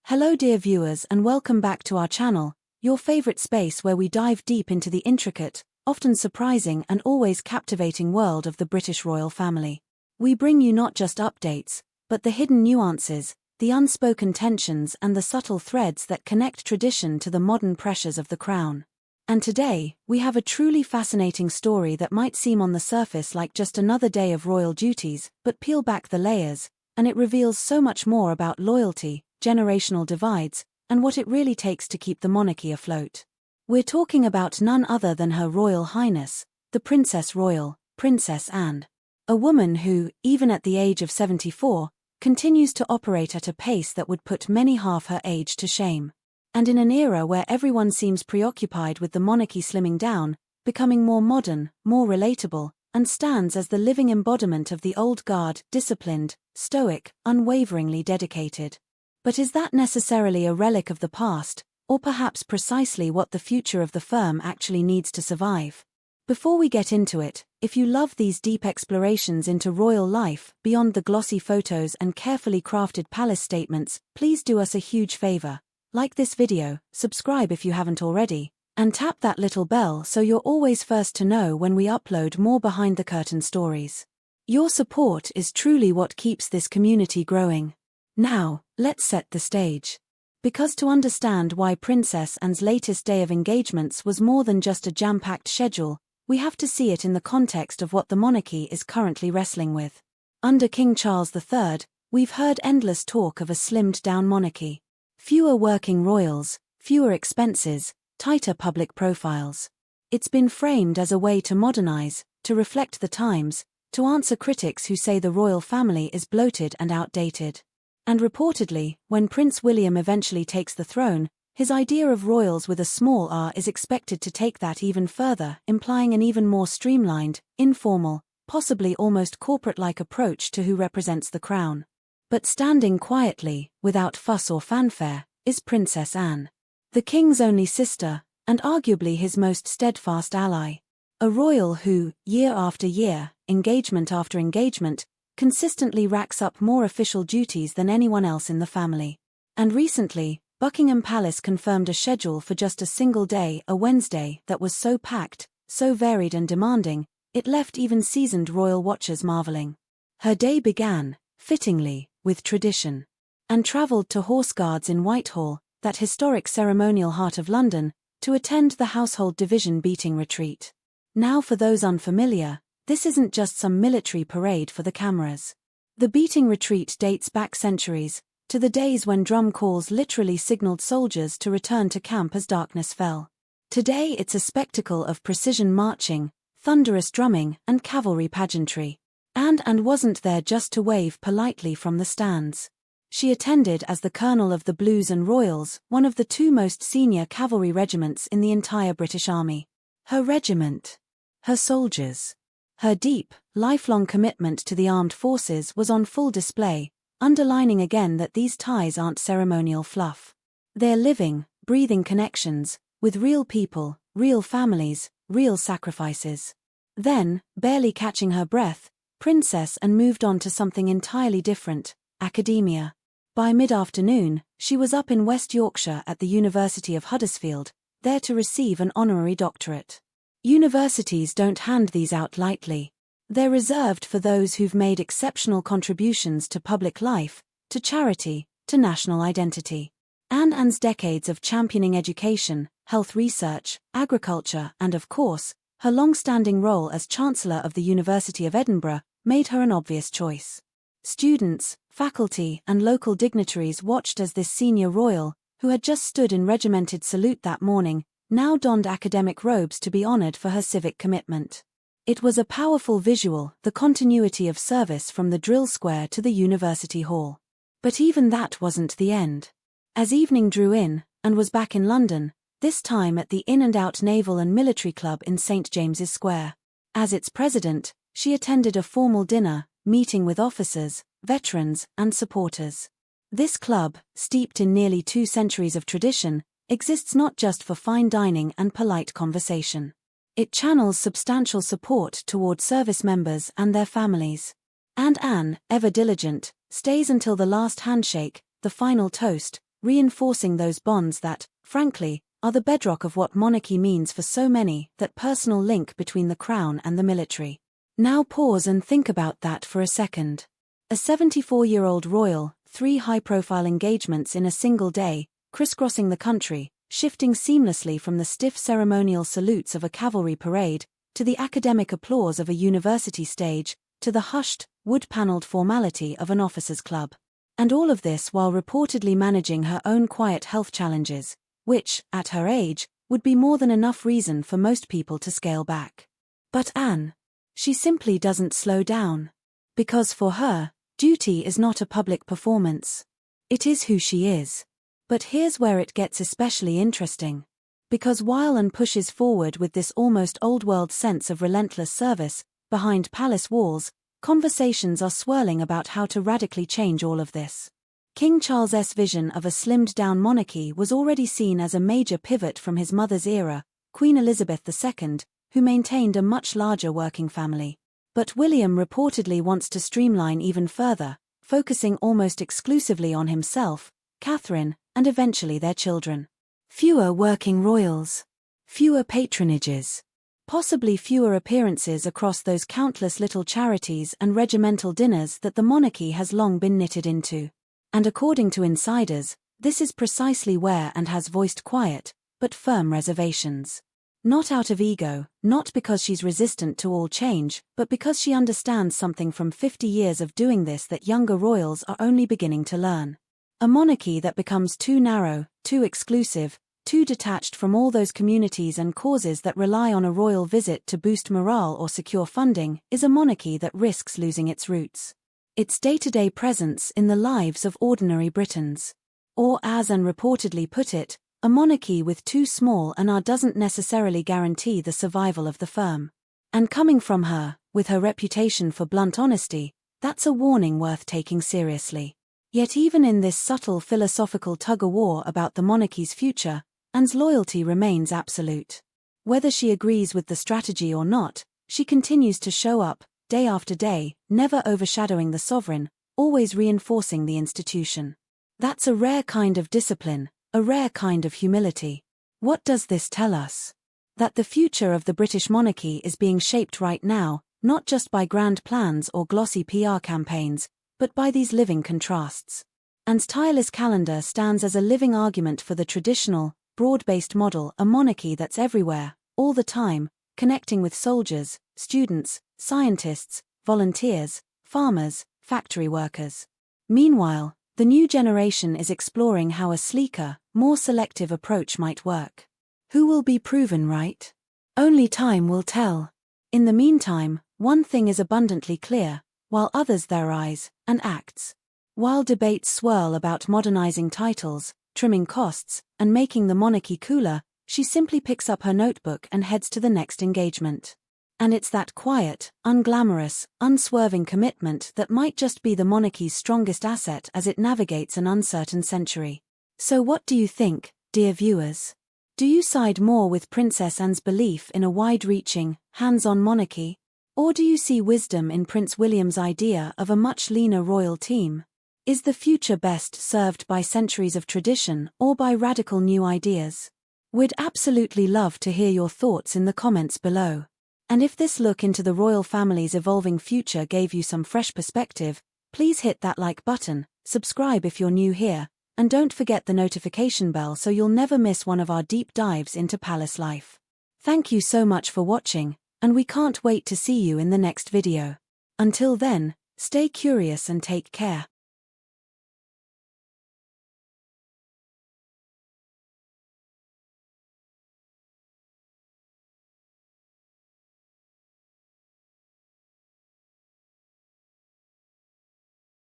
Hello dear viewers and welcome back to our channel, your favorite space where we dive deep into the intricate, often surprising and always captivating world of the British royal family. We bring you not just updates, but the hidden nuances, the unspoken tensions and the subtle threads that connect tradition to the modern pressures of the crown. And today, we have a truly fascinating story that might seem on the surface like just another day of royal duties, but peel back the layers, and it reveals so much more about loyalty, generational divides, and what it really takes to keep the monarchy afloat. We're talking about none other than Her Royal Highness, the Princess Royal, Princess Anne. A woman who, even at the age of 74, continues to operate at a pace that would put many half her age to shame. And in an era where everyone seems preoccupied with the monarchy slimming down, becoming more modern, more relatable, and stands as the living embodiment of the old guard, disciplined, stoic, unwaveringly dedicated. But is that necessarily a relic of the past, or perhaps precisely what the future of the firm actually needs to survive? Before we get into it, if you love these deep explorations into royal life, beyond the glossy photos and carefully crafted palace statements, please do us a huge favor. Like this video, subscribe if you haven't already, and tap that little bell so you're always first to know when we upload more behind-the-curtain stories. Your support is truly what keeps this community growing. Now, let's set the stage. Because to understand why Princess Anne's latest day of engagements was more than just a jam-packed schedule, we have to see it in the context of what the monarchy is currently wrestling with. Under King Charles III, we've heard endless talk of a slimmed-down monarchy. Fewer working royals, fewer expenses, tighter public profiles. It's been framed as a way to modernize, to reflect the times, to answer critics who say the royal family is bloated and outdated. And reportedly, when Prince William eventually takes the throne, his idea of royals with a small r is expected to take that even further, implying an even more streamlined, informal, possibly almost corporate-like approach to who represents the crown. But standing quietly, without fuss or fanfare, is Princess Anne. The king's only sister, and arguably his most steadfast ally. A royal who, year after year, engagement after engagement, consistently racks up more official duties than anyone else in the family. And recently, Buckingham Palace confirmed a schedule for just a single day, a Wednesday, that was so packed, so varied and demanding, it left even seasoned royal watchers marveling. Her day began, fittingly, with tradition, and travelled to Horse Guards in Whitehall, that historic ceremonial heart of London, to attend the Household Division beating retreat. Now for those unfamiliar, this isn't just some military parade for the cameras. The beating retreat dates back centuries, to the days when drum calls literally signaled soldiers to return to camp as darkness fell. Today it's a spectacle of precision marching, thunderous drumming, and cavalry pageantry. Anne wasn't there just to wave politely from the stands. She attended as the Colonel of the Blues and Royals, one of the two most senior cavalry regiments in the entire British Army. Her regiment. Her soldiers. Her deep, lifelong commitment to the armed forces was on full display, underlining again that these ties aren't ceremonial fluff. They're living, breathing connections, with real people, real families, real sacrifices. Then, barely catching her breath, Princess Anne moved on to something entirely different, academia. By mid-afternoon, she was up in West Yorkshire at the University of Huddersfield, there to receive an honorary doctorate. Universities don't hand these out lightly. They're reserved for those who've made exceptional contributions to public life, to charity, to national identity. Anne's decades of championing education, health research, agriculture, and of course, her long-standing role as Chancellor of the University of Edinburgh made her an obvious choice. Students, faculty, and local dignitaries watched as this senior royal, who had just stood in regimented salute that morning, now donned academic robes to be honored for her civic commitment. It was a powerful visual, the continuity of service from the drill square to the university hall. But even that wasn't the end. As evening drew in, and was back in London, this time at the In and Out Naval and Military Club in St. James's Square. As its president, she attended a formal dinner, meeting with officers, veterans, and supporters. This club, steeped in nearly 2 centuries of tradition, exists not just for fine dining and polite conversation. It channels substantial support toward service members and their families. And Anne, ever diligent, stays until the last handshake, the final toast, reinforcing those bonds that, frankly, are the bedrock of what monarchy means for so many, that personal link between the crown and the military. Now pause and think about that for a second. A 74-year-old royal, 3 high-profile engagements in a single day, crisscrossing the country, shifting seamlessly from the stiff ceremonial salutes of a cavalry parade, to the academic applause of a university stage, to the hushed, wood-paneled formality of an officers' club. And all of this while reportedly managing her own quiet health challenges, which, at her age, would be more than enough reason for most people to scale back. But Anne, she simply doesn't slow down. Because for her, duty is not a public performance. It is who she is. But here's where it gets especially interesting. Because while Anne pushes forward with this almost old-world sense of relentless service, behind palace walls, conversations are swirling about how to radically change all of this. King Charles's vision of a slimmed-down monarchy was already seen as a major pivot from his mother's era, Queen Elizabeth II, who maintained a much larger working family. But William reportedly wants to streamline even further, focusing almost exclusively on himself, Catherine, and eventually their children. Fewer working royals. Fewer patronages. Possibly fewer appearances across those countless little charities and regimental dinners that the monarchy has long been knitted into. And according to insiders, this is precisely where Anne has voiced quiet, but firm reservations. Not out of ego, not because she's resistant to all change, but because she understands something from 50 years of doing this that younger royals are only beginning to learn. A monarchy that becomes too narrow, too exclusive, too detached from all those communities and causes that rely on a royal visit to boost morale or secure funding, is a monarchy that risks losing its roots. Its day-to-day presence in the lives of ordinary Britons. Or as Anne reportedly put it, a monarchy with too small an R doesn't necessarily guarantee the survival of the firm. And coming from her, with her reputation for blunt honesty, that's a warning worth taking seriously. Yet even in this subtle philosophical tug-of-war about the monarchy's future, Anne's loyalty remains absolute. Whether she agrees with the strategy or not, she continues to show up, day after day, never overshadowing the sovereign, always reinforcing the institution. That's a rare kind of discipline, a rare kind of humility. What does this tell us? That the future of the British monarchy is being shaped right now, not just by grand plans or glossy PR campaigns, but by these living contrasts. Anne's tireless calendar stands as a living argument for the traditional, broad-based model, a monarchy that's everywhere, all the time, connecting with soldiers, students, scientists, volunteers, farmers, factory workers. Meanwhile, the new generation is exploring how a sleeker, more selective approach might work. Who will be proven right? Only time will tell. In the meantime, one thing is abundantly clear, while others their eyes and acts. While debates swirl about modernizing titles, trimming costs, and making the monarchy cooler, she simply picks up her notebook and heads to the next engagement. And it's that quiet, unglamorous, unswerving commitment that might just be the monarchy's strongest asset as it navigates an uncertain century. So what do you think, dear viewers? Do you side more with Princess Anne's belief in a wide-reaching, hands-on monarchy? Or do you see wisdom in Prince William's idea of a much leaner royal team? Is the future best served by centuries of tradition or by radical new ideas? We'd absolutely love to hear your thoughts in the comments below. And if this look into the royal family's evolving future gave you some fresh perspective, please hit that like button, subscribe if you're new here, and don't forget the notification bell so you'll never miss one of our deep dives into palace life. Thank you so much for watching, and we can't wait to see you in the next video. Until then, stay curious and take care.